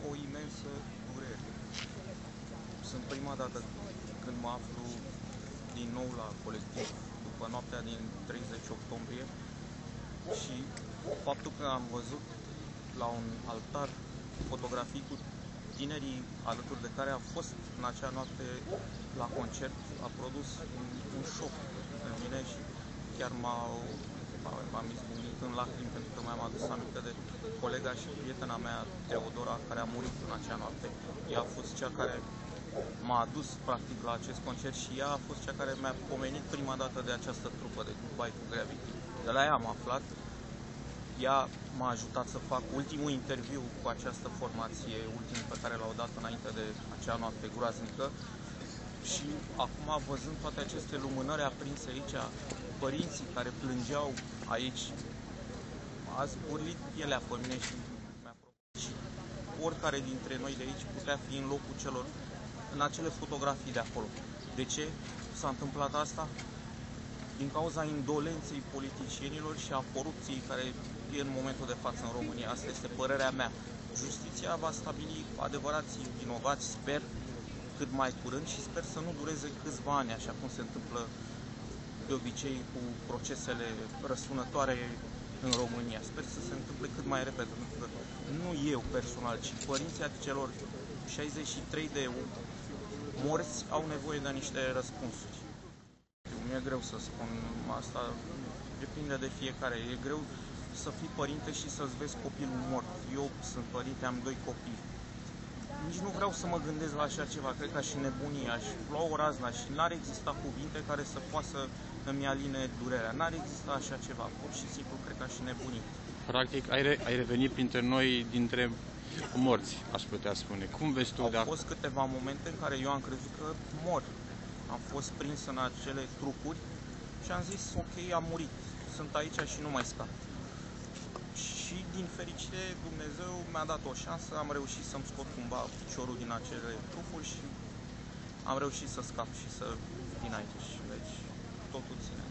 o imensă durere. Sunt prima dată când mă aflu din nou la colectiv după noaptea din 30 octombrie și faptul că am văzut la un altar fotografii cu tinerii alături de care a fost în acea noapte la concert a produs un șoc în mine și chiar m-am izbucnit în lacrimi pentru că mi-am adus aminte de colega și prietena mea, Teodora, care a murit în acea noapte. Ea a fost cea care m-a adus practic la acest concert și ea a fost cea care mi-a pomenit prima dată de această trupă de Goodbye to Gravity. De la ea am aflat. Ea m-a ajutat să fac ultimul interviu cu această formație, ultimul pe care l-au dat înainte de acea noapte groaznică. Și acum, văzând toate aceste lumânări aprinse aici, părinții care plângeau aici, a zburlit pielea pe mine și mi-a provocat. Și oricare dintre noi de aici putea fi în locul celor, în acele fotografii de acolo. De ce s-a întâmplat asta? Din cauza indolenței politicienilor și a corupției care e în momentul de față în România. Asta este părerea mea. Justiția va stabili adevărații vinovați, sper, cât mai curând și sper să nu dureze câțiva ani, așa cum se întâmplă de obicei cu procesele răsunătoare în România. Sper să se întâmple cât mai repede, pentru că nu eu personal, ci părinții celor 63 de morți au nevoie de niște răspunsuri. Mi-e greu să spun asta, depinde de fiecare. E greu să fii părinte și să-ți vezi copilul mort. Eu sunt părinte, am 2 copii. Nici nu vreau să mă gândesc la așa ceva, cred că aș nebunia, aș lua o razna și n-ar exista cuvinte care să poată să îmi aline durerea. N-ar exista așa ceva, pur și simplu cred că aș nebuni. Practic ai revenit printre noi dintre morți, aș putea spune. Cum vezi tu? Au fost câteva momente în care eu am crezut că mor. Am fost prins în acele trupuri și am zis, ok, am murit, sunt aici și nu mai scap. Și din fericire Dumnezeu mi-a dat o șansă, am reușit să-mi scot cumva piciorul din acele trupuri și am reușit să scap și să vin aici. Deci totul ține.